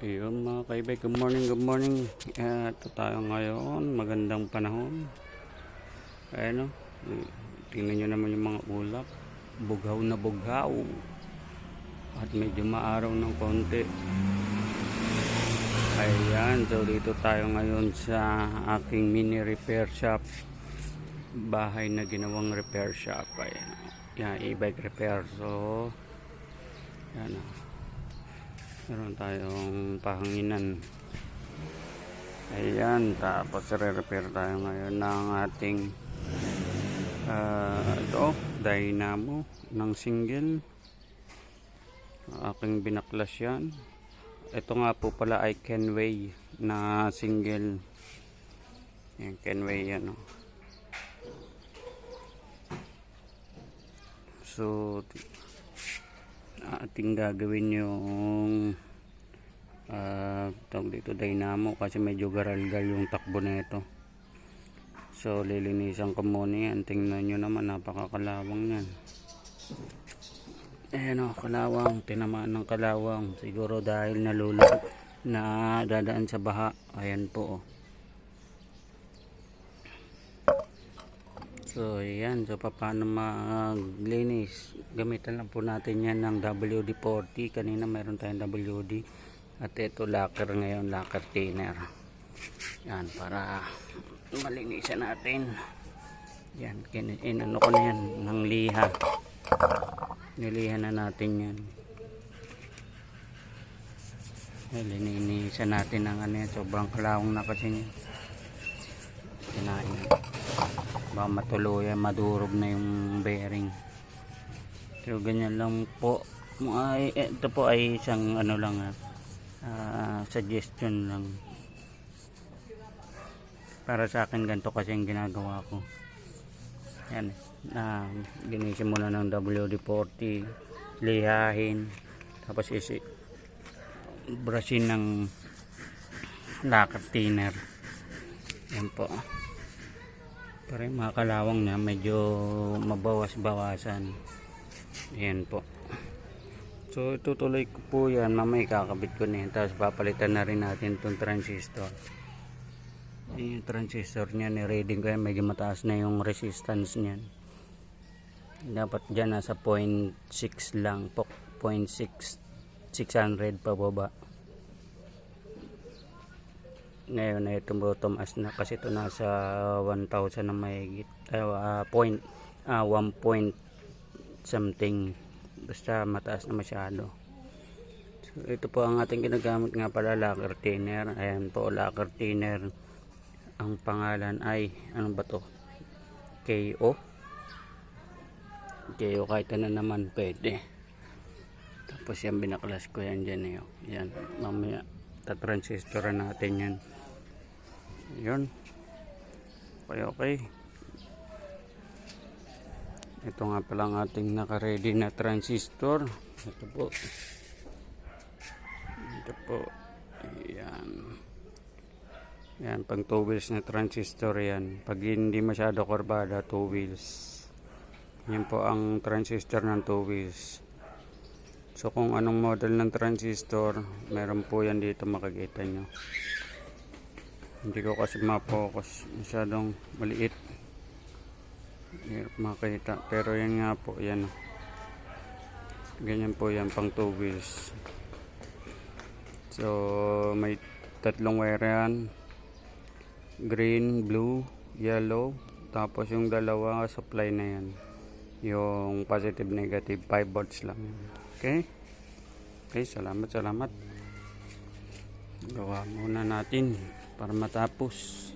Ayun mga kaibay, good morning, good morning. Ito tayo ngayon, magandang panahon. Ayan o, tingnan nyo naman yung mga ulap. Bughaw na bughaw. At medyo maaraw ng konti. Ayan, so dito tayo ngayon sa aking mini repair shop. Bahay na ginawang repair shop. Ayan, yan, e-bike repair. So, yan o. Meron tayong pahanginan. Ayan, tapos re-repair tayo ngayon ng ating dynamo ng single. Aking binaklas yan. Ito nga po pala ay Kenway na single. Ayan, Kenway yan o. So ating gagawin yung tawag dito dynamo kasi medyo garalgal yung takbo na ito. So lilinisan ko muna yan. Tingnan nyo naman, napakakalawang yan. Ayan o, kalawang, tinamaan ng kalawang siguro dahil nalulog na dadaan sa baha. Ayan po o. So ayan, so paano maglinis, gamitan lang po natin yan ng WD-40. Kanina mayroon tayong WD at ito lacquer ngayon, lacquer thinner yan para malinisan natin yan. Inano ko na yan ng liha, niliha na natin yan. Linisan natin ng ano yan, sobrang kalawang na kasi yan. Kinain baka matuluyan, madurog na yung bearing. So ganyan lang po. Ito po ay isang ano lang, suggestion lang para sa akin. Ganito kasi yung ginagawa ko. Yan, linisin muna ng WD-40, lihahin, tapos brushin ng lacquer thinner. Yan po, para yung mga kalawang niya medyo mabawas-bawasan. Ayan po. So itutuloy ko po yan, mamaya kakabit ko na yan, tapos papalitan na rin natin itong transistor. Yung transistor niya, ni-reading ko yan, medyo mataas na yung resistance niyan. Dapat dyan nasa 0.6 lang po, 0.6 600 pababa. Ngayon na ito tumaas na kasi ito nasa 1,000 na mahigit, 1 point something, basta mataas na masyado. So ito po ang ating ginagamit nga pala, lacquer thinner. Ayan po, lacquer thinner. Ang pangalan ay ano ba to, KO kahit na naman pwede. Tapos yan, binaklas ko yan dyan eh. Yan, mamaya tatransistoran natin yan. Yun, okay. Ito nga pala ang ating naka-ready na transistor. Ito po. Yan, pang 2 wheels na transistor yan. Pag hindi masyado kurbada, 2 wheels. Yan po ang transistor ng 2 wheels. So kung anong model ng transistor, meron po yan dito, makikita nyo. Hindi ko kasi ma-focus, masyadong maliit, hirap makita. Pero yan nga po, yan, ganyan po yan, pang 2 wheels. So may tatlong wire yan, green, blue, yellow. Tapos yung dalawa supply na yan, yung positive negative, 5 volts lang. Okay, salamat. Gawa muna natin para matapos.